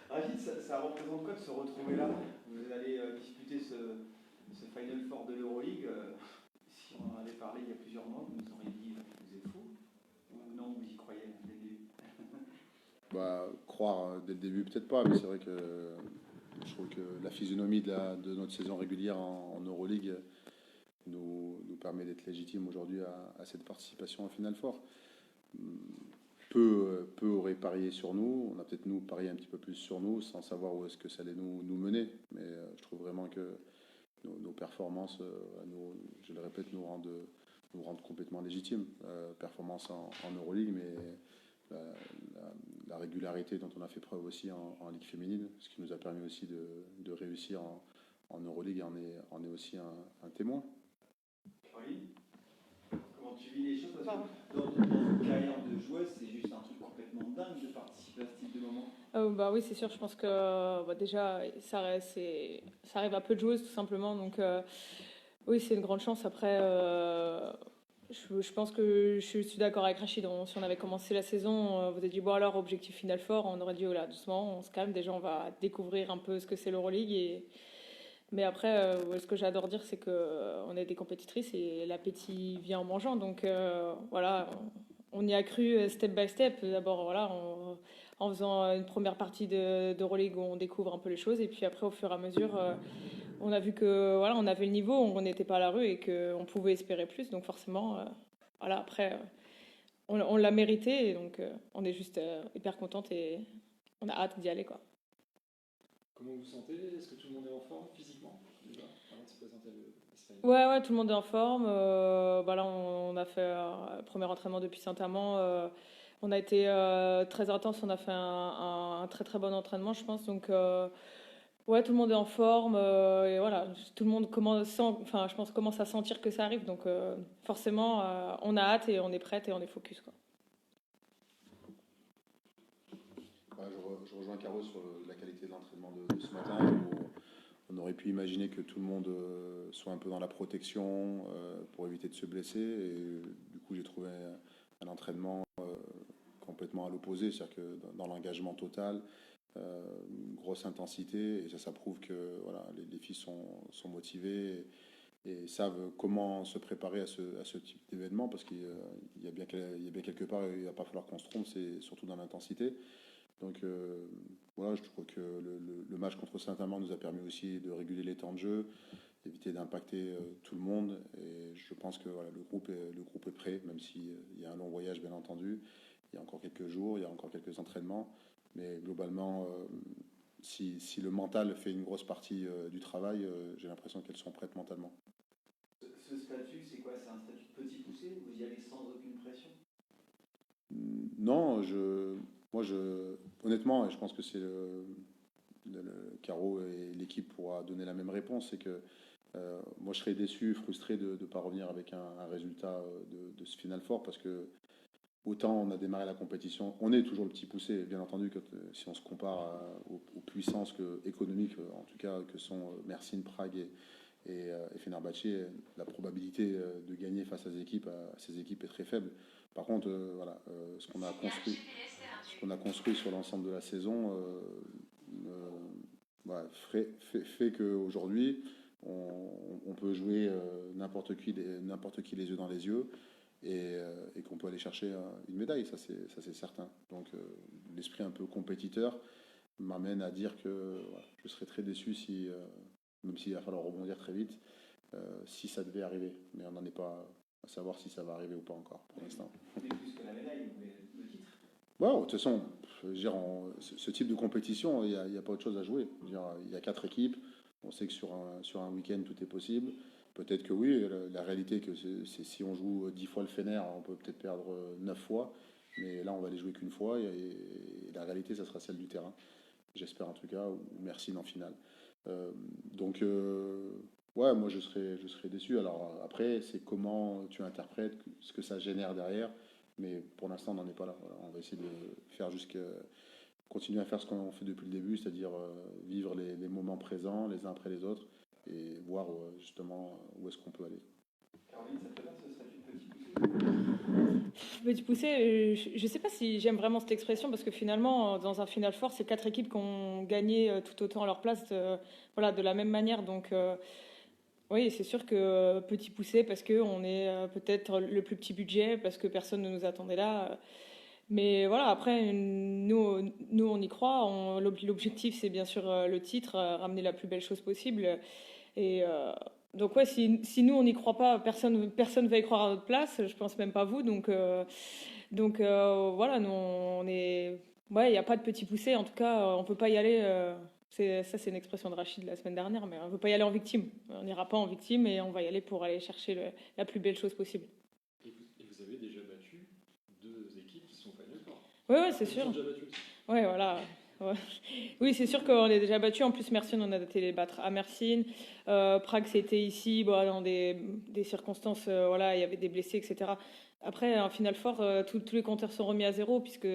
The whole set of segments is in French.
Rachid, ça représente quoi de se retrouver là? Vous allez disputer ce Final Four de l'Euroleague. Si on en avait parlé il y a plusieurs mois, vous nous auriez dit vous êtes fous. Ou non, vous y croyez dès le début? Croire dès le début, peut-être pas, mais c'est vrai que je trouve que la physionomie de notre saison régulière en Euroleague nous permet d'être légitime aujourd'hui à cette participation en Final Four. Peu auraient parié sur nous, on a peut-être nous parié un petit peu plus sur nous sans savoir où est-ce que ça allait nous mener, mais je trouve vraiment que nos performances, je le répète, nous rendent complètement légitimes. Performance en Euroleague, mais la, la régularité dont on a fait preuve aussi en Ligue féminine, ce qui nous a permis aussi de réussir en Euroleague en est aussi un témoin. Caroline, comment tu vis les choses? Parce que dans une carrière de joueuse, c'est juste un truc complètement dingue de participer à ce type de moment. Bah oui, c'est sûr, je pense que déjà, ça arrive à peu de joueuses tout simplement. Donc oui, c'est une grande chance. Après, je pense que je suis d'accord avec Rachid. Si on avait commencé la saison, vous avez dit, bon alors, objectif final fort, on aurait dit, oh là, doucement, on se calme. Déjà, on va découvrir un peu ce que c'est l'Euroleague. Mais après, ce que j'adore dire, c'est qu'on est des compétitrices et l'appétit vient en mangeant. Donc voilà, on y a cru step by step. D'abord, voilà, en faisant une première partie d'Euroleague où on découvre un peu les choses. Et puis après, au fur et à mesure, on a vu que voilà, on avait le niveau, on n'était pas à la rue et qu'on pouvait espérer plus. Donc forcément, voilà, après, on l'a mérité. Et donc on est juste hyper contente et on a hâte d'y aller, quoi. Comment vous vous sentez? Est-ce que tout le monde est en forme physiquement déjà avant de se présenter à l'Espagne? Ouais, tout le monde est en forme. Là, on a fait un premier entraînement depuis Saint-Amand. On a été très intense. On a fait un très très bon entraînement, je pense. Donc, ouais, tout le monde est en forme. Et voilà, tout le monde je pense, commence à sentir que ça arrive. Donc, forcément, on a hâte et on est prête et on est focus, quoi. Je rejoins Caro sur la qualité de l'entraînement de ce matin, où on aurait pu imaginer que tout le monde soit un peu dans la protection pour éviter de se blesser. Et du coup, j'ai trouvé un entraînement complètement à l'opposé, c'est-à-dire que dans l'engagement total, une grosse intensité, et ça prouve que voilà, les filles sont motivées et savent comment se préparer à ce type d'événement, parce qu'il y a bien quelque part, il ne va pas falloir qu'on se trompe, c'est surtout dans l'intensité. Donc voilà, je trouve que le match contre Saint-Amand nous a permis aussi de réguler les temps de jeu, d'éviter d'impacter tout le monde. Et je pense que voilà, le groupe est prêt, même s'il y a un long voyage, bien entendu. Il y a encore quelques jours, il y a encore quelques entraînements. Mais globalement, si le mental fait une grosse partie du travail, j'ai l'impression qu'elles sont prêtes mentalement. Ce statut, c'est quoi? C'est un statut de petit poussé? Vous y allez sans aucune pression? Non, honnêtement, et je pense que c'est Caro et l'équipe pourra donner la même réponse, c'est que moi je serais déçu, frustré de ne pas revenir avec un résultat de ce Final Four, parce que autant on a démarré la compétition, on est toujours le petit poussé, bien entendu, si on se compare aux puissances économiques, en tout cas, que sont Mersin, Prague et Fenerbahçe, la probabilité de gagner face à ces équipes est très faible. Par contre, ce qu'on a construit sur l'ensemble de la saison fait qu'aujourd'hui, on peut jouer n'importe qui les yeux dans les yeux, et qu'on peut aller chercher une médaille, ça c'est certain. Donc l'esprit un peu compétiteur m'amène à dire que voilà, je serais très déçu si, même s'il va falloir rebondir très vite, si ça devait arriver. Mais on n'en est pas à savoir si ça va arriver ou pas encore pour l'instant. Mais plus que la médaille, vous voulez le titre? Bon, de toute façon, je veux dire, ce type de compétition, il n'y a pas autre chose à jouer. Je veux dire, il y a 4 équipes. On sait que sur un week-end, tout est possible. Peut-être que oui, la réalité, que c'est si on joue 10 fois le Fener, on peut peut-être perdre 9 fois. Mais là, on va les jouer qu'une fois. Et la réalité, ça sera celle du terrain. J'espère en tout cas, ou merci en finale. Donc, ouais, moi, je serais déçu. Alors après, c'est comment tu interprètes, ce que ça génère derrière. Mais pour l'instant, on n'en est pas là. Voilà, on va essayer de faire continuer à faire ce qu'on fait depuis le début, c'est-à-dire vivre les moments présents les uns après les autres, et voir justement où est-ce qu'on peut aller. Caroline, ça te fait pas ce statut de petit poussé? Petit poussé, je sais pas si j'aime vraiment cette expression parce que finalement, dans un Final Four, c'est 4 équipes qui ont gagné tout autant leur place, voilà, de la même manière. Donc, oui, c'est sûr que petit poussé parce que on est peut-être le plus petit budget, parce que personne ne nous attendait là. Mais voilà, après, nous on y croit. L'objectif, c'est bien sûr le titre, ramener la plus belle chose possible. Et donc, ouais, si nous on n'y croit pas, personne va y croire à notre place. Je pense même pas vous. Donc, voilà, nous on est. Ouais, il n'y a pas de petit poussé. En tout cas, on peut pas y aller. Ça, c'est une expression de Rachid la semaine dernière, mais on ne peut pas y aller en victime. On n'ira pas en victime et on va y aller pour aller chercher la plus belle chose possible. Et vous avez déjà battu 2 équipes qui sont Final Four. Oui, ouais, c'est sûr. Ils sont déjà battus aussi. Ouais, voilà. Ouais. Oui, c'est sûr qu'on est déjà battu. En plus, Mersin, on a été les battre à Mersin. Prague, c'était ici, bon, dans des circonstances, voilà, il y avait des blessés, etc. Après, en Final Four, tous les compteurs sont remis à zéro, puisque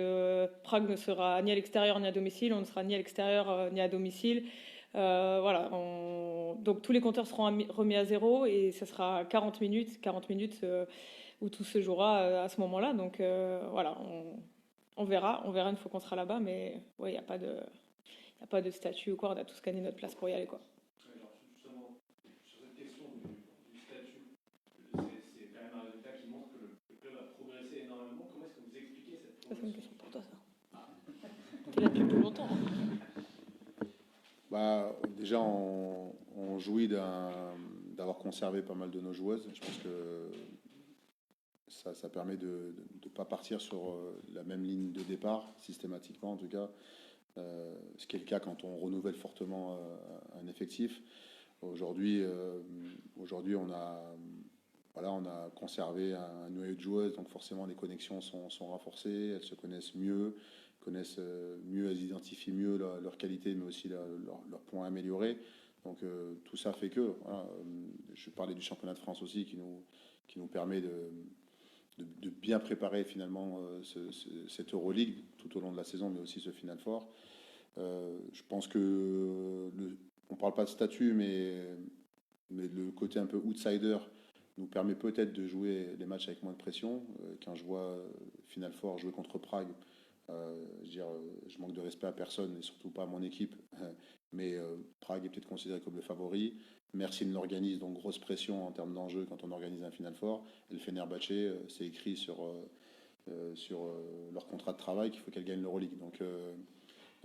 Prague ne sera ni à l'extérieur ni à domicile. On ne sera ni à l'extérieur ni à domicile. Voilà. Donc, tous les compteurs seront remis à zéro et ça sera 40 minutes. 40 minutes où tout se jouera à ce moment-là. Donc, voilà. On verra une fois qu'on sera là-bas, mais ouais, il n'y a pas de statut ou quoi, on a tous gagné notre place pour y aller, quoi. Alors justement, sur cette question du statut, c'est quand même un résultat qui montre que le club a progressé énormément. Comment est-ce que vous expliquez cette Ça, c'est progression? une question pour toi, ça. T'es là depuis plus longtemps. Bah, déjà, on jouit d'avoir conservé pas mal de nos joueuses. Je pense que ça permet de ne pas partir sur la même ligne de départ, systématiquement en tout cas. Ce qui est le cas quand on renouvelle fortement un effectif. Aujourd'hui, on a conservé un noyau de joueuses, donc forcément les connexions sont renforcées, elles se connaissent mieux, elles identifient mieux leur qualité, mais aussi leurs points améliorés. Donc tout ça fait que, voilà, je parlais du championnat de France aussi qui nous permet de bien préparer finalement cette Euroleague tout au long de la saison, mais aussi ce Final Four. Je pense que on parle pas de statut, mais le côté un peu outsider nous permet peut-être de jouer les matchs avec moins de pression. Quand je vois Final Four jouer contre Prague, je manque de respect à personne et surtout pas à mon équipe. Mais Prague est peut-être considéré comme le favori. Mersin l'organise, donc grosse pression en termes d'enjeu quand on organise un Final Four. Et le Fenerbahçe, c'est écrit sur leur contrat de travail qu'il faut qu'elle gagne l'Euroleague. Donc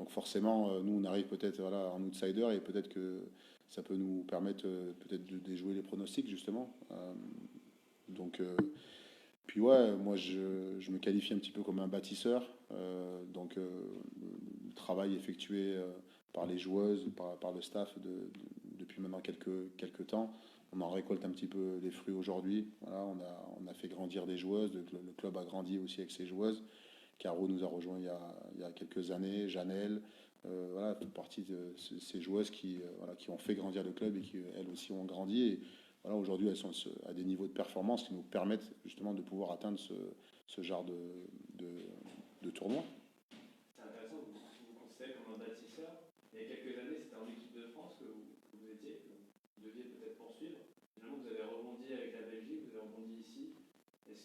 forcément, nous, on arrive peut-être voilà, en outsider et peut-être que ça peut nous permettre peut-être de déjouer les pronostics, justement. Puis ouais, moi, je me qualifie un petit peu comme un bâtisseur. Le travail effectué par les joueuses, par le staff depuis maintenant quelques temps, on en récolte un petit peu les fruits aujourd'hui. Voilà, on a fait grandir des joueuses, le club a grandi aussi avec ses joueuses. Caro nous a rejoint il y a quelques années, Janelle, voilà, toute partie de ces joueuses qui ont fait grandir le club et qui elles aussi ont grandi. Et voilà, aujourd'hui, elles sont à des niveaux de performance qui nous permettent justement de pouvoir atteindre ce genre de tournoi. C'est intéressant, vous vous considérez comme un bâtisseur. Il y a quelques années, c'était en équipe de France que vous étiez, que vous deviez peut-être poursuivre. Finalement, vous avez rebondi avec la Belgique, vous avez rebondi ici.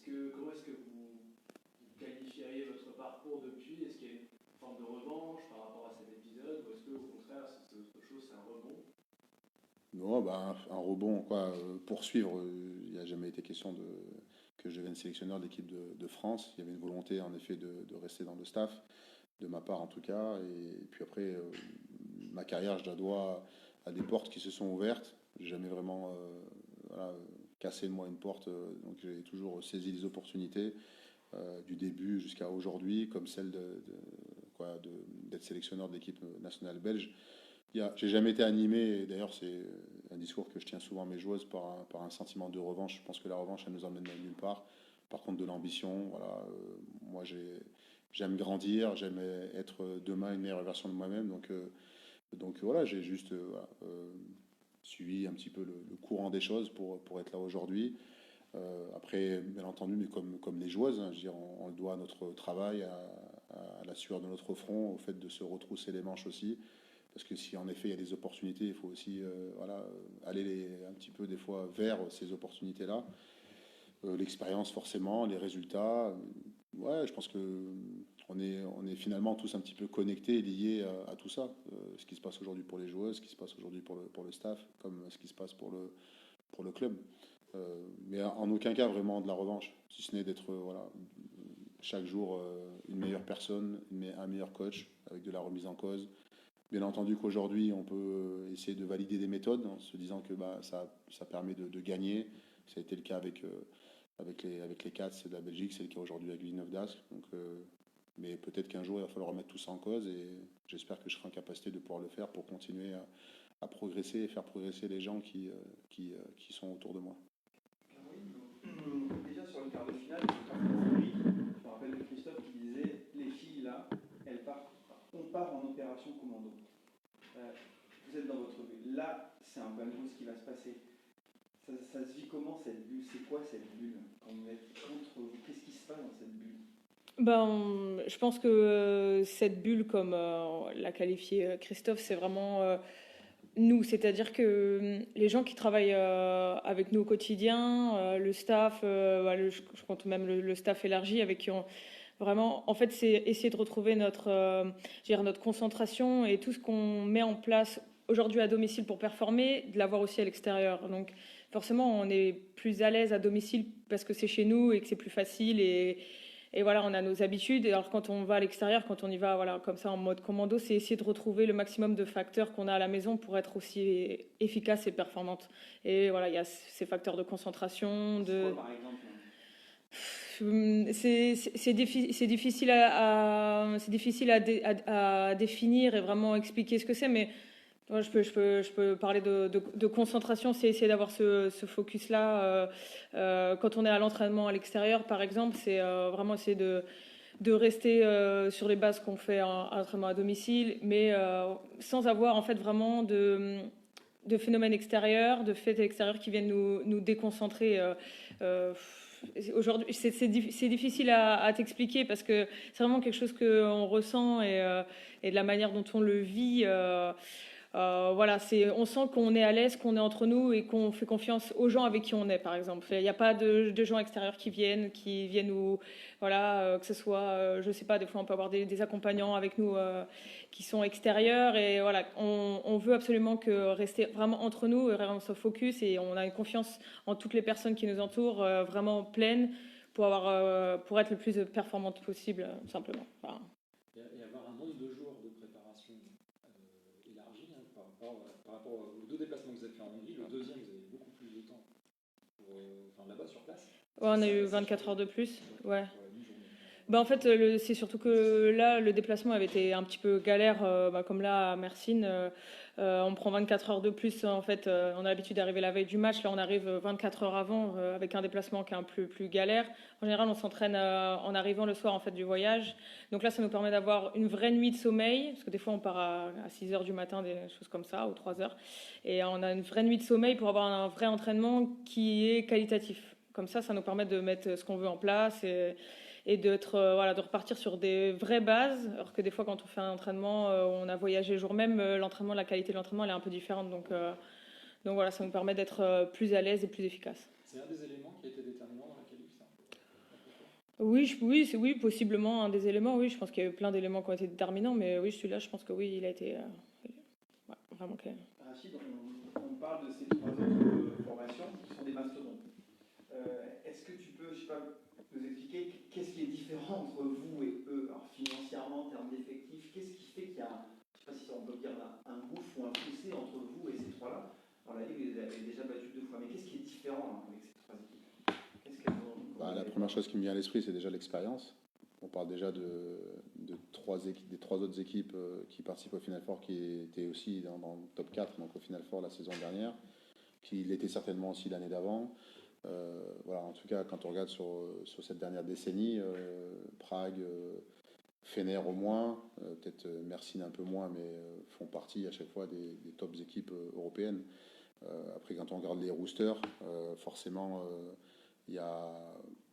Comment est-ce que vous qualifieriez votre parcours depuis? Est-ce qu'il y a une forme de revanche par rapport à cet épisode? Ou est-ce que, au contraire, c'est autre chose, c'est un rebond? Non, bah, un rebond, quoi. Poursuivre, il n'y a jamais été question que je devienne sélectionneur de l'équipe de France. Il y avait une volonté, en effet, de rester dans le staff, de ma part en tout cas. Et puis après, ma carrière, je la dois à des portes qui se sont ouvertes. J'ai jamais vraiment voilà, cassé de moi une porte. Donc j'ai toujours saisi les opportunités du début jusqu'à aujourd'hui, comme celle d'être sélectionneur de l'équipe nationale belge. J'ai jamais été animé, et d'ailleurs c'est un discours que je tiens souvent à mes joueuses par un sentiment de revanche. Je pense que la revanche, elle nous emmène nulle part. Par contre, de l'ambition, voilà, moi j'aime grandir, j'aime être demain une meilleure version de moi-même. Donc voilà, j'ai juste suivi un petit peu le courant des choses pour être là aujourd'hui. Après, bien entendu, mais comme les joueuses, hein, je veux dire, on le doit à notre travail, à la sueur de notre front, au fait de se retrousser les manches aussi. Parce que si en effet il y a des opportunités, il faut aussi voilà, aller un petit peu des fois vers ces opportunités-là. L'expérience forcément, les résultats. Ouais, je pense que on est finalement tous un petit peu connectés et liés à tout ça. Ce qui se passe aujourd'hui pour les joueuses, ce qui se passe aujourd'hui pour le staff, comme ce qui se passe pour le club. Mais en aucun cas vraiment de la revanche, si ce n'est d'être voilà, chaque jour une meilleure personne, un meilleur coach, avec de la remise en cause. Bien entendu qu'aujourd'hui, on peut essayer de valider des méthodes en se disant que bah, ça permet de gagner. Ça a été le cas avec les Cats de la Belgique, c'est le cas aujourd'hui avec Villeneuve d'Ascq. Mais peut-être qu'un jour, il va falloir remettre tout ça en cause et j'espère que je serai en capacité de pouvoir le faire pour continuer à progresser et faire progresser les gens qui sont autour de moi. Déjà sur le quart de finale, je me rappelle de Christophe qui disait les filles là, on part en opération commando. Vous êtes dans votre bulle. Là, c'est un peu à nouveau ce qui va se passer. Ça se vit comment cette bulle? C'est quoi cette bulle? Quand vous êtes contre vous, qu'est-ce qui se passe dans cette bulle? Je pense que cette bulle, comme l'a qualifié Christophe, c'est vraiment nous. C'est-à-dire que les gens qui travaillent avec nous au quotidien, le staff, je compte même le staff élargi avec qui on... Vraiment, en fait, c'est essayer de retrouver notre concentration et tout ce qu'on met en place aujourd'hui à domicile pour performer, de l'avoir aussi à l'extérieur. Donc, forcément, on est plus à l'aise à domicile parce que c'est chez nous et que c'est plus facile et voilà, on a nos habitudes. Et alors, quand on va à l'extérieur, quand on y va, voilà, comme ça, en mode commando, c'est essayer de retrouver le maximum de facteurs qu'on a à la maison pour être aussi efficace et performante. Et voilà, il y a ces facteurs de concentration, C'est quoi, par exemple? C'est difficile à définir et vraiment expliquer ce que c'est, mais ouais, je peux parler de concentration, c'est essayer d'avoir ce focus-là. Quand on est à l'entraînement à l'extérieur, par exemple, c'est vraiment essayer de rester sur les bases qu'on fait à l'entraînement à domicile, mais sans avoir en fait vraiment de phénomènes extérieurs, de faits extérieurs qui viennent nous déconcentrer. Aujourd'hui, c'est difficile à t'expliquer parce que c'est vraiment quelque chose qu'on ressent et de la manière dont on le vit. Voilà, on sent qu'on est à l'aise, qu'on est entre nous et qu'on fait confiance aux gens avec qui on est, par exemple. Il n'y a pas de gens extérieurs qui viennent où, voilà, que ce soit, je sais pas, des fois on peut avoir des accompagnants avec nous qui sont extérieurs et voilà, on veut absolument que rester vraiment entre nous et vraiment se focus et on a une confiance en toutes les personnes qui nous entourent vraiment pleine pour être le plus performante possible, simplement. Voilà. Et avoir un nombre de jours de préparation élargi par rapport aux deux déplacements que vous avez fait en Hongrie. Le deuxième, vous avez beaucoup plus de temps là-bas sur place. Ouais, on a eu 24 heures de plus. Ouais. En fait, c'est surtout que là, le déplacement avait été un petit peu galère, comme là à Mersin. On prend 24 heures de plus. En fait, on a l'habitude d'arriver la veille du match. Là, on arrive 24 heures avant avec un déplacement qui est un peu plus galère. En général, on s'entraîne en arrivant le soir en fait du voyage. Donc là, ça nous permet d'avoir une vraie nuit de sommeil. Parce que des fois, on part à 6 heures du matin, des choses comme ça, ou 3 heures. Et on a une vraie nuit de sommeil pour avoir un vrai entraînement qui est qualitatif. Comme ça nous permet de mettre ce qu'on veut en place et de repartir sur des vraies bases, alors que des fois quand on fait un entraînement, on a voyagé le jour même, l'entraînement, la qualité de l'entraînement elle est un peu différente, donc voilà, ça nous permet d'être plus à l'aise et plus efficace. C'est un des éléments qui a été déterminant dans la qualif, ça? Oui, possiblement un des éléments, oui, je pense qu'il y a eu plein d'éléments qui ont été déterminants, mais oui, celui-là, je pense que oui, il a été vraiment clair. Rachid, on parle de ces 3 autres formations qui sont des mastodontes. Est-ce que tu peux, je sais pas, nous expliquer qu'est-ce qui est différent entre vous et eux, alors financièrement, en termes d'effectifs, qu'est-ce qui fait qu'il y a, je sais pas si on peut dire un gouffre ou un fossé entre vous et ces 3-là? Alors la Ligue, vous les avez déjà battus 2 fois, mais qu'est-ce qui est différent avec ces 3 équipes? Qu'est-ce qu'elles ont? La première chose qui me vient à l'esprit, c'est déjà l'expérience. On parle déjà des 3 autres équipes qui participent au Final Four, qui étaient aussi dans le top 4, donc au Final Four la saison dernière, qui l'étaient certainement aussi l'année d'avant. Voilà, en tout cas, quand on regarde sur cette dernière décennie, Prague, Fener au moins, peut-être Mersin un peu moins, mais font partie à chaque fois des tops équipes européennes. Après, quand on regarde les roosters, forcément, il y a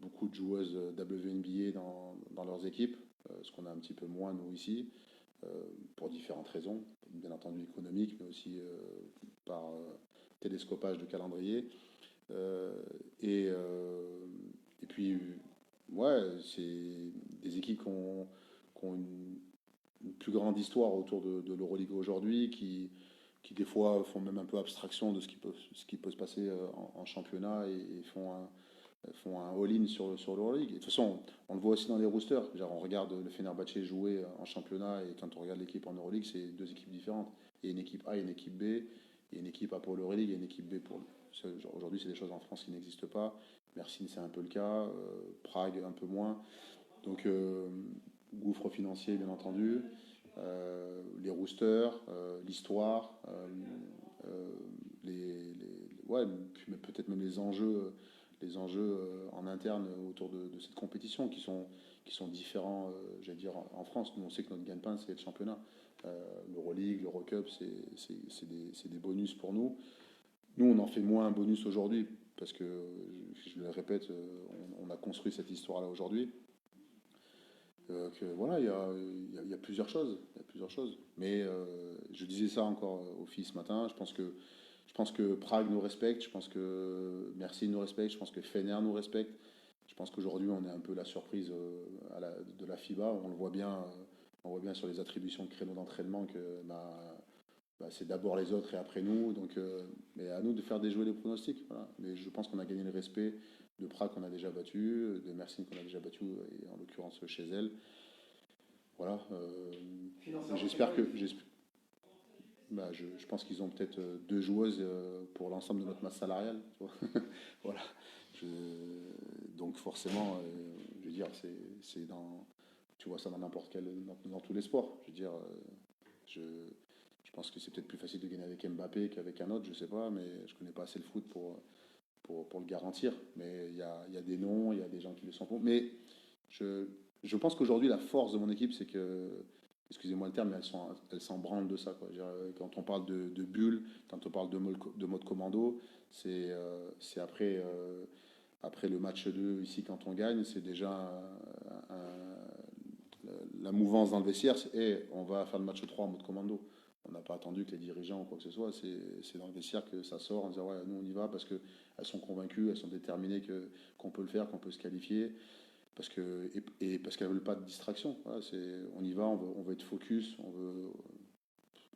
beaucoup de joueuses WNBA dans leurs équipes, ce qu'on a un petit peu moins nous ici, pour différentes raisons, bien entendu économiques, mais aussi par télescopage de calendrier. puis, ouais, c'est des équipes qui ont une plus grande histoire autour de l'Euroleague aujourd'hui, qui des fois font même un peu abstraction de ce qui peut se passer en championnat et font un all-in sur l'Euroleague. Et de toute façon, on le voit aussi dans les roosters. Genre, on regarde le Fenerbahçe jouer en championnat et quand on regarde l'équipe en Euroleague, c'est deux équipes différentes. Il y a une équipe A et une équipe B. Il y a une équipe A pour l'Euroleague et une équipe B pour... Aujourd'hui, c'est des choses en France qui n'existent pas. Mersin, c'est un peu le cas. Prague, un peu moins. Donc, gouffre financier, bien entendu. Les roosters, l'histoire, ouais, puis peut-être même les enjeux en interne autour de cette compétition qui sont différents, j'allais dire, en France. Nous, on sait que notre gagne-pain, c'est le championnat. L'Euroleague, l'Eurocup, c'est des bonus pour nous. Nous, on en fait moins un bonus aujourd'hui parce que, je le répète, on a construit cette histoire-là aujourd'hui. Voilà, il y a plusieurs choses. Mais je disais ça encore aux filles ce matin. Je pense que Prague nous respecte. Je pense que Mersin nous respecte. Je pense que Fener nous respecte. Je pense qu'aujourd'hui, on est un peu la surprise de la FIBA. On le voit bien. On voit bien sur les attributions de créneaux d'entraînement que c'est d'abord les autres et après nous. Donc, mais à nous de faire déjouer les pronostics. Voilà. Mais je pense qu'on a gagné le respect de Prague qu'on a déjà battu, de Mersin qu'on a déjà battu, et en l'occurrence chez elle. Voilà. J'espère que... je pense qu'ils ont peut-être 2 joueuses pour l'ensemble de notre masse salariale. Tu vois. Voilà. Donc forcément, je veux dire, c'est dans... Tu vois ça dans n'importe quel... Dans tous les sports. Je veux dire, je pense que c'est peut-être plus facile de gagner avec Mbappé qu'avec un autre, je sais pas, mais je connais pas assez le foot pour le garantir. Mais il y a des noms, il y a des gens qui le sont pour. Mais je pense qu'aujourd'hui, la force de mon équipe, c'est que, excusez-moi le terme, mais elles s'en branlent de ça, quoi. Je veux dire, quand on parle de bulle, quand on parle de mode commando, c'est après le match 2, ici, quand on gagne, c'est déjà la mouvance dans le vestiaire, c'est on va faire le match 3 en mode commando. On n'a pas attendu que les dirigeants ou quoi que ce soit, c'est dans le vestiaire que ça sort en disant ouais, nous on y va parce qu'elles sont convaincues, elles sont déterminées qu'on peut le faire, qu'on peut se qualifier, parce qu'elles ne veulent pas de distraction. Voilà, on y va, on veut être focus,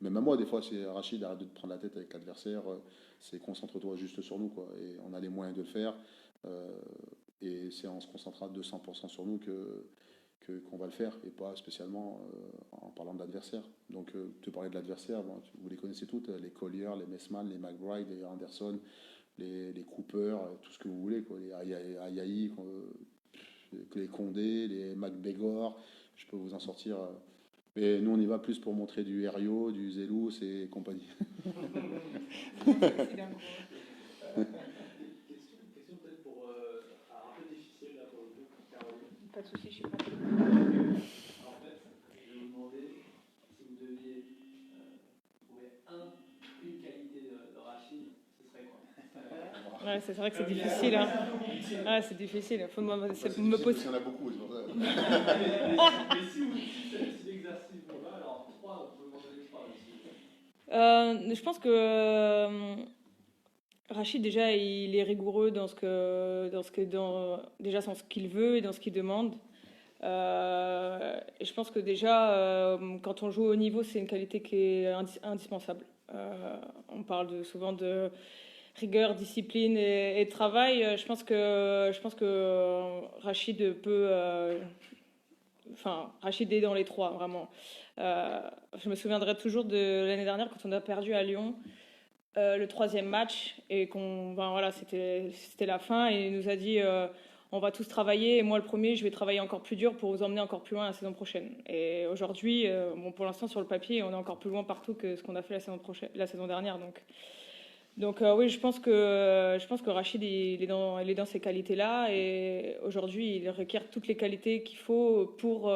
même à moi des fois c'est Rachid, arrête de te prendre la tête avec l'adversaire, c'est concentre-toi juste sur nous, quoi. Et on a les moyens de le faire, et c'est en se concentrant 200% sur nous qu'on va le faire, et pas spécialement en parlant de l'adversaire. Donc, te parler de l'adversaire, bon, vous les connaissez toutes, les Collier, les Messman, les McBride, les Anderson, les Cooper, tout ce que vous voulez, quoi, les Ayayi, les Condé, les McBegor, je peux vous en sortir. Mais nous, on y va plus pour montrer du Herriot, du Zelous et compagnie. Pas de souci, je suis pas. En fait, je vais vous demander si vous deviez trouver une qualité de Rachid, ce serait quoi? Ouais, c'est vrai que c'est difficile. Hein. Ouais, c'est difficile. Faut me poser. Il y en a beaucoup, c'est pour ça. Mais si l'exercice vous va, alors 3, vous pouvez m'en donner 3 aussi. Je pense que Rachid, déjà, il est rigoureux dans ce qu'il veut et dans ce qu'il demande. Et je pense que déjà, quand on joue au haut niveau, c'est une qualité qui est indispensable. On parle souvent de rigueur, discipline et travail. Je pense que Rachid peut... Rachid est dans les 3, vraiment. Je me souviendrai toujours de l'année dernière, quand on a perdu à Lyon, le 3e match, et c'était la fin, et il nous a dit on va tous travailler, et moi le premier, je vais travailler encore plus dur pour vous emmener encore plus loin la saison prochaine. Et aujourd'hui, pour l'instant sur le papier, on est encore plus loin partout que ce qu'on a fait la saison dernière. Donc oui, je pense que Rachid il est dans ces qualités-là, et aujourd'hui il requiert toutes les qualités qu'il faut pour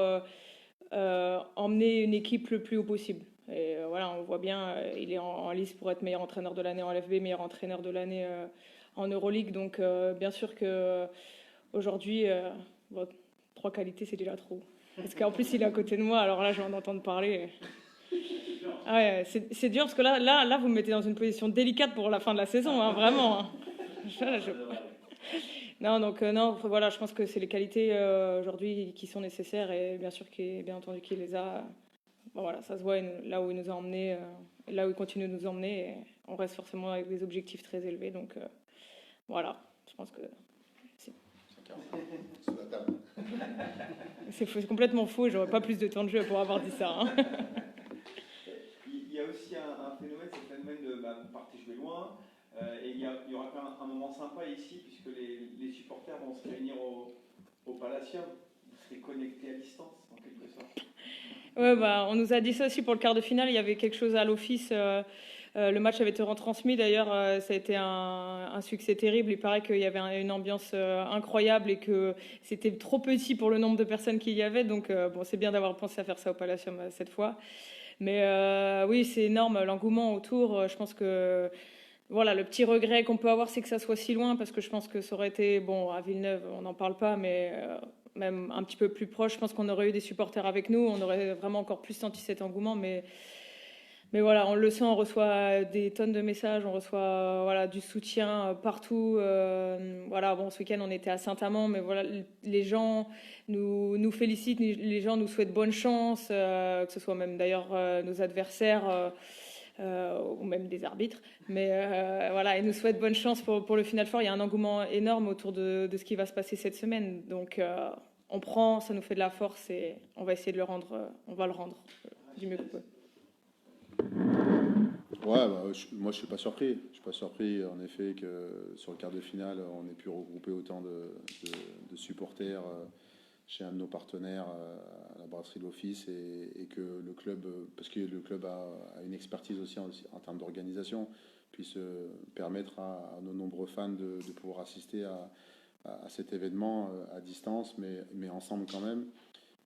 emmener une équipe le plus haut possible. Et voilà, on voit bien, il est en lice pour être meilleur entraîneur de l'année en LFB, meilleur entraîneur de l'année en Euroleague. Donc bien sûr que aujourd'hui, 3 qualités, c'est déjà trop. Parce qu'en plus, il est à côté de moi, alors là, je viens d'entendre parler. Ah ouais, c'est dur, parce que là, vous me mettez dans une position délicate pour la fin de la saison, hein, vraiment. Hein. Non, donc non, voilà, je pense que c'est les qualités aujourd'hui qui sont nécessaires et bien sûr, bien entendu, qu'il les a. Bon, voilà, ça se voit là où il nous a emmenés, et là où il continue de nous emmener. Et on reste forcément avec des objectifs très élevés. Donc voilà, je pense que c'est Sous la table. c'est complètement faux. J'aurais pas plus de temps de jeu pour avoir dit ça, hein. Il y a aussi un phénomène, c'est le phénomène de vous partez jouer loin, et il y aura quand même un moment sympa ici, puisque les supporters vont se réunir au Palacium. Vous serez connectés à distance, en quelque sorte. Ouais, on nous a dit ça aussi pour le quart de finale. Il y avait quelque chose à l'office. Le match avait été retransmis. D'ailleurs, ça a été un succès terrible. Il paraît qu'il y avait une ambiance incroyable et que c'était trop petit pour le nombre de personnes qu'il y avait. Donc, bon, c'est bien d'avoir pensé à faire ça au Palacium cette fois. Mais oui, c'est énorme l'engouement autour. Je pense que voilà, le petit regret qu'on peut avoir, c'est que ça soit si loin, parce que je pense que ça aurait été, bon, à Villeneuve, on n'en parle pas, mais même un petit peu plus proche, je pense qu'on aurait eu des supporters avec nous, on aurait vraiment encore plus senti cet engouement, mais voilà, on le sent, on reçoit des tonnes de messages, on reçoit voilà, du soutien partout. Voilà, bon, ce week-end, on était à Saint-Amand, mais voilà, les gens nous félicitent, les gens nous souhaitent bonne chance, que ce soit même d'ailleurs nos adversaires. Ou même des arbitres. Mais voilà, ils nous souhaitent bonne chance pour le Final Four. Il y a un engouement énorme autour de ce qui va se passer cette semaine. Donc on prend, ça nous fait de la force et on va essayer de le rendre, on va le rendre du mieux qu'on peut. Ouais, moi je suis pas surpris. Je suis pas surpris en effet que sur le quart de finale, on ait pu regrouper autant de supporters chez un de nos partenaires à la brasserie de l'Office et que le club, parce que le club a une expertise aussi en termes d'organisation, puisse permettre à nos nombreux fans de pouvoir assister à cet événement à distance, mais ensemble quand même.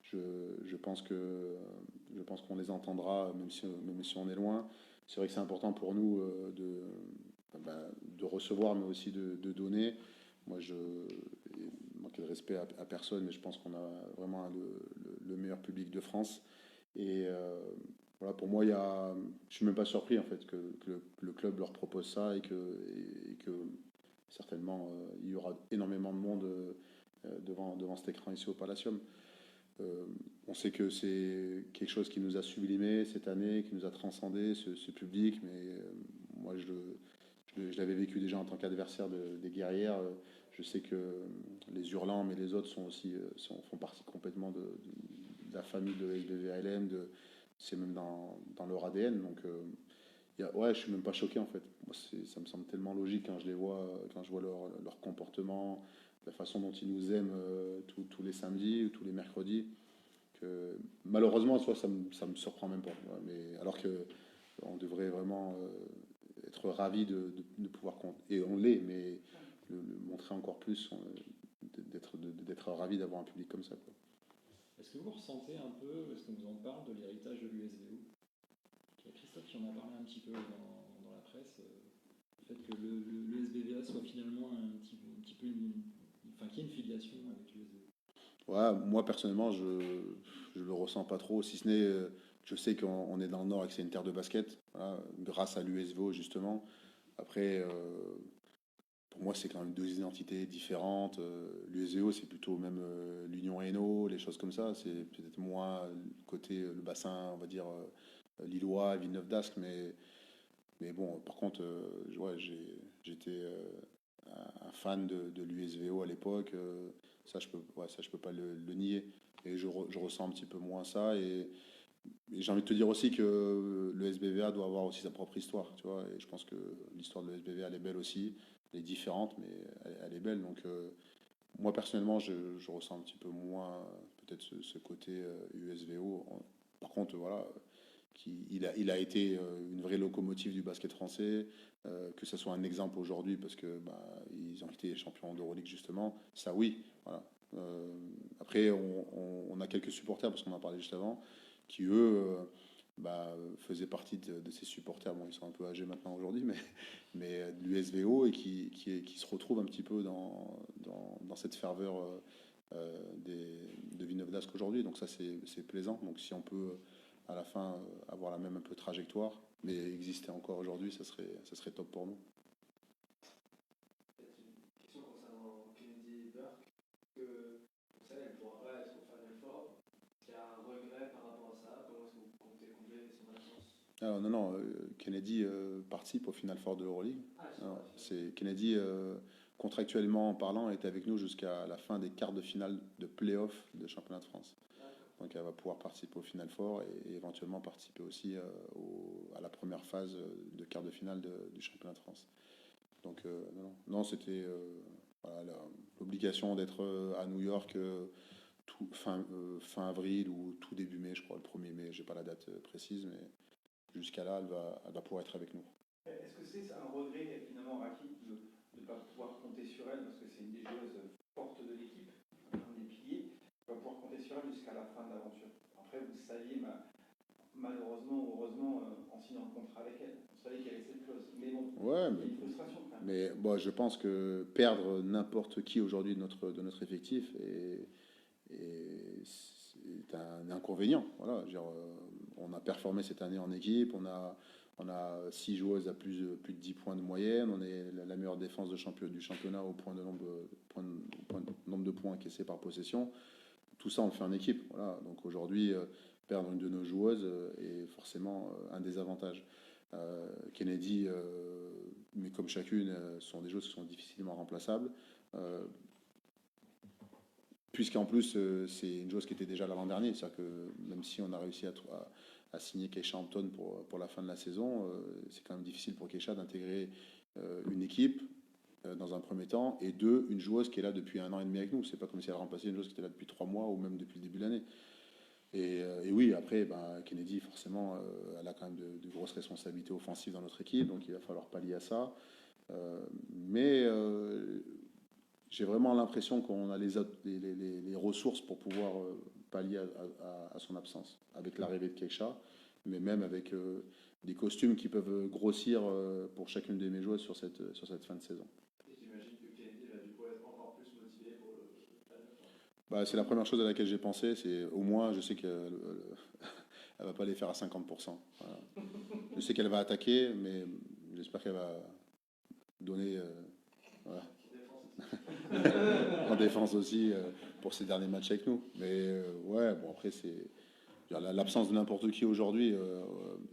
Je pense qu'on les entendra, même si on est loin. C'est vrai que c'est important pour nous de recevoir, mais aussi de donner. Moi, je manque de respect à personne, mais je pense qu'on a vraiment le meilleur public de France. Et voilà, pour moi, je suis même pas surpris en fait que le club leur propose ça et que certainement il y aura énormément de monde devant cet écran ici au Palacium. On sait que c'est quelque chose qui nous a sublimé cette année, qui nous a transcendé ce public, mais moi je l'avais vécu déjà en tant qu'adversaire des guerrières. Je sais que les Hurlants, mais les autres sont aussi font partie complètement de la famille de SBVALM, c'est même dans leur ADN. Donc ouais, je suis même pas choqué en fait. Moi, ça me semble tellement logique quand je les vois, quand je vois leur comportement, la façon dont ils nous aiment tous les samedis ou tous les mercredis, que malheureusement, soit ça me surprend même pas. Mais alors que on devrait vraiment être ravis de pouvoir compter, et on l'est, mais le montrer encore plus, d'être ravis d'avoir un public comme ça, quoi. Est-ce que vous ressentez un peu, est-ce qu'on vous en parle, de l'héritage de l'USVO? Il y a Christophe qui en a parlé un petit peu dans la presse, le fait que le SBVA soit finalement un petit peu enfin, qu'il y ait une filiation avec l'USVO. Ouais, moi personnellement, je le ressens pas trop, si ce n'est, je sais qu'on est dans le Nord et que c'est une terre de basket, voilà, grâce à l'USVO justement. Après, pour moi, c'est quand même deux identités différentes. L'USVO, c'est plutôt même l'Union Hainaut, les choses comme ça. C'est peut-être moins côté le bassin, on va dire, lillois, Villeneuve d'Ascq, mais bon, par contre, ouais, j'étais un fan de l'USVO à l'époque. Ça, je peux pas le nier. Et je ressens un petit peu moins ça. Et j'ai envie de te dire aussi que le SBVA doit avoir aussi sa propre histoire, tu vois. Et je pense que l'histoire de l'SBVA, elle est belle aussi. Elle est différente, mais elle est belle. Donc, moi, personnellement, je ressens un petit peu moins peut-être ce côté USVO. Par contre, voilà, il a été une vraie locomotive du basket français, que ce soit un exemple aujourd'hui, parce que ils ont été champions d'Euroleague, justement. Ça, oui, voilà. Après, on a quelques supporters, parce qu'on en parlait juste avant, qui eux faisaient partie de ces supporters. Bon, ils sont un peu âgés maintenant aujourd'hui, mais de l'USVO et qui se retrouvent un petit peu dans cette ferveur de Villeneuve d'Ascq aujourd'hui. Donc ça, c'est plaisant. Donc si on peut à la fin avoir la même un peu trajectoire, mais exister encore aujourd'hui, ça serait top pour nous. Peut-être une question concernant Kennedy Alors, non, non, Kennedy participe au Final Four de l'Euroleague. Alors, Kennedy, contractuellement parlant, est avec nous jusqu'à la fin des quarts de finale de play-off de championnat de France. Donc elle va pouvoir participer au Final Four et éventuellement participer aussi à la première phase de quart de finale du championnat de France. Donc non, non, non, c'était voilà, l'obligation d'être à New York fin avril ou tout début mai, je crois, le 1er mai, j'ai pas la date précise, mais jusqu'à là, elle va pouvoir être avec nous. Est-ce que c'est un regret finalement, Raki, de ne pas pouvoir compter sur elle, parce que c'est une des joueuses fortes de l'équipe, un des piliers, de ne pas pouvoir compter sur elle jusqu'à la fin de l'aventure? Après, vous saviez, malheureusement ou heureusement, en signant le contrat avec elle, vous savez quelle est cette clause. Mais bon, Ouais, il y a une frustration quand même. mais bon, je pense que perdre n'importe qui aujourd'hui de notre effectif c'est un inconvénient. Voilà, je veux dire, on a performé cette année en équipe, on a 6 joueuses à plus de 10 points de moyenne, on est la meilleure défense du championnat au point de nombre de points encaissés par possession. Tout ça, on le fait en équipe. Voilà. Donc aujourd'hui, perdre une de nos joueuses est forcément un désavantage. Kennedy, mais comme chacune, sont des joueuses qui sont difficilement remplaçables. Puisqu'en plus, c'est une joueuse qui était déjà là l'an dernier. C'est-à-dire que même si on a réussi à signer Keisha Hampton pour la fin de la saison, c'est quand même difficile pour Keisha d'intégrer une équipe dans un premier temps, et deux, une joueuse qui est là depuis 1 an et demi avec nous. C'est pas comme si elle remplaçait une joueuse qui était là depuis 3 mois ou même depuis le début de l'année. Et oui, après, Kennedy, forcément, elle a quand même de grosses responsabilités offensives dans notre équipe, donc il va falloir pallier à ça. Mais j'ai vraiment l'impression qu'on a les ressources pour pouvoir pallier à son absence, avec l'arrivée de Keisha, mais même avec des costumes qui peuvent grossir pour chacune de mes joueuses sur cette fin de saison. J'imagine que Kennedy va du coup être encore plus motivé pour le C'est la première chose à laquelle j'ai pensé, c'est au moins je sais qu'elle elle va pas les faire à 50%. Voilà. Je sais qu'elle va attaquer, mais j'espère qu'elle va donner voilà, en défense aussi pour ses derniers matchs avec nous. Mais ouais, bon après c'est l'absence de n'importe qui aujourd'hui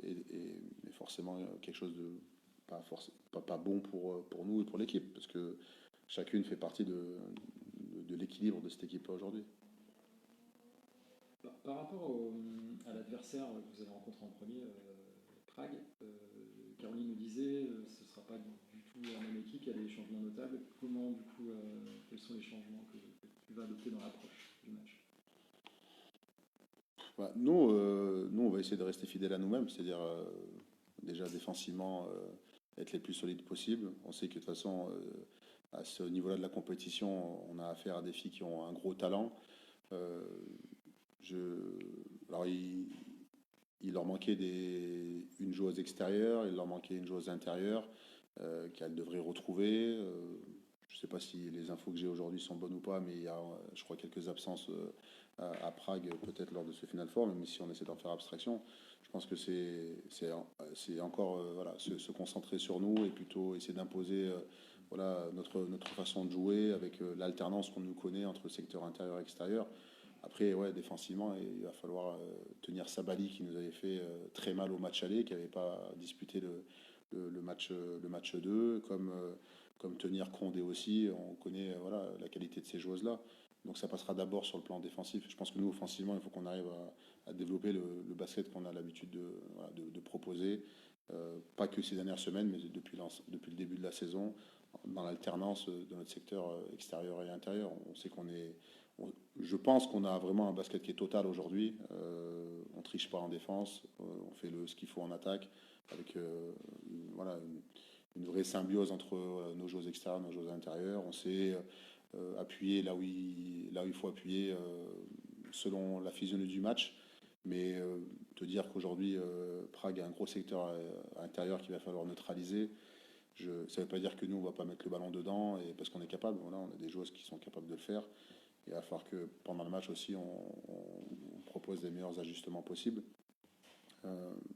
est forcément quelque chose de pas bon pour nous et pour l'équipe, parce que chacune fait partie de l'équilibre de cette équipe-là aujourd'hui. Par rapport à l'adversaire que vous avez rencontré en premier, Prague, Caroline nous disait ce ne sera pas du tout la même équipe, il y a des changements notables. Comment, du coup, quels sont les changements que tu vas adopter dans l'approche du match? Nous, on va essayer de rester fidèles à nous-mêmes, c'est-à-dire déjà défensivement être les plus solides possible. On sait que de toute façon, à ce niveau-là de la compétition, on a affaire à des filles qui ont un gros talent. Alors, il leur manquait une joueuse extérieure, il leur manquait une joueuse intérieure qu'elles devraient retrouver. Je ne sais pas si les infos que j'ai aujourd'hui sont bonnes ou pas, mais il y a, je crois, quelques absences à Prague, peut-être lors de ce Final Four, même si on essaie d'en faire abstraction. Je pense que c'est encore voilà, se concentrer sur nous et plutôt essayer d'imposer voilà, notre façon de jouer avec l'alternance qu'on nous connaît entre secteur intérieur et extérieur. Après, ouais, défensivement, il va falloir tenir Sabali qui nous avait fait très mal au match aller, qui n'avait pas disputé le match 2, comme tenir Condé aussi. On connaît voilà, la qualité de ces joueuses-là. Donc ça passera d'abord sur le plan défensif. Je pense que nous, offensivement, il faut qu'on arrive à développer le basket qu'on a l'habitude de proposer. Pas que ces dernières semaines, mais depuis le début de la saison, dans l'alternance de notre secteur extérieur et intérieur. On sait je pense qu'on a vraiment un basket qui est total aujourd'hui. On triche pas en défense, on fait ce qu'il faut en attaque, avec voilà, une vraie symbiose entre nos joueurs extérieurs et nos joueurs intérieurs. On sait appuyer là où il faut appuyer selon la physionomie du match. Mais te dire qu'aujourd'hui, Prague a un gros secteur intérieur qu'il va falloir neutraliser, ça ne veut pas dire que nous, on ne va pas mettre le ballon dedans, parce qu'on est capable. Voilà, on a des joueuses qui sont capables de le faire. Il va falloir que pendant le match aussi, on propose les meilleurs ajustements possibles.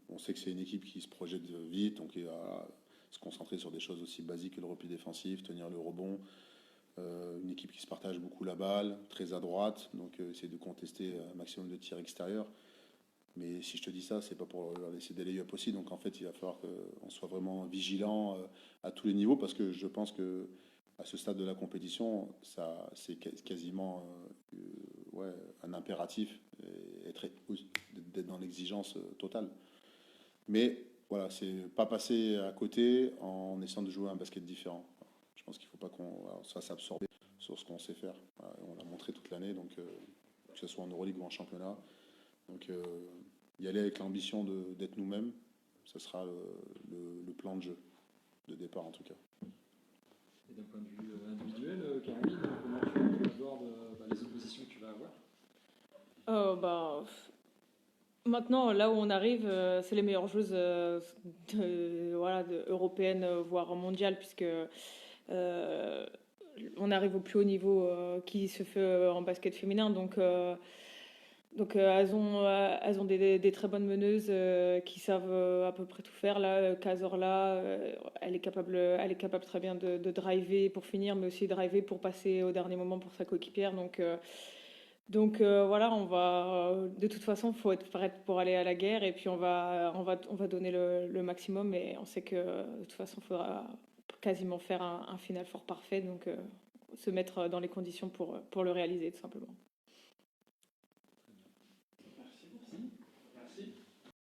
On sait que c'est une équipe qui se projette vite, donc il va se concentrer sur des choses aussi basiques que le repli défensif, tenir le rebond. Une équipe qui se partage beaucoup la balle, très à droite, donc essayer de contester un maximum de tirs extérieurs. Mais si je te dis ça, c'est pas pour leur laisser des lay-ups aussi. Donc en fait, il va falloir qu'on soit vraiment vigilant à tous les niveaux parce que je pense que à ce stade de la compétition, ça, c'est quasiment ouais, un impératif d'être dans l'exigence totale. Mais voilà, c'est pas passer à côté en essayant de jouer un basket différent. Je pense qu'il faut pas qu'on se fasse absorber sur ce qu'on sait faire. Voilà, on l'a montré toute l'année, donc que ce soit en Euroleague ou en championnat. Donc y aller avec l'ambition d'être nous-mêmes, ce sera le plan de jeu, de départ en tout cas. Et d'un point de vue individuel, Caroline, comment tu abordes les oppositions que tu vas avoir? Maintenant, là où on arrive, c'est les meilleures joueuses européennes, voire mondiales, puisque on arrive au plus haut niveau qui se fait en basket féminin. Donc elles ont des très bonnes meneuses qui savent à peu près tout faire. Là, Cazorla, elle est capable très bien de driver pour finir, mais aussi de driver pour passer au dernier moment pour sa coéquipière. Donc voilà, de toute façon, il faut être prête pour aller à la guerre et puis on va donner le maximum et on sait que de toute façon, il faudra quasiment faire un final fort parfait, donc se mettre dans les conditions pour le réaliser tout simplement.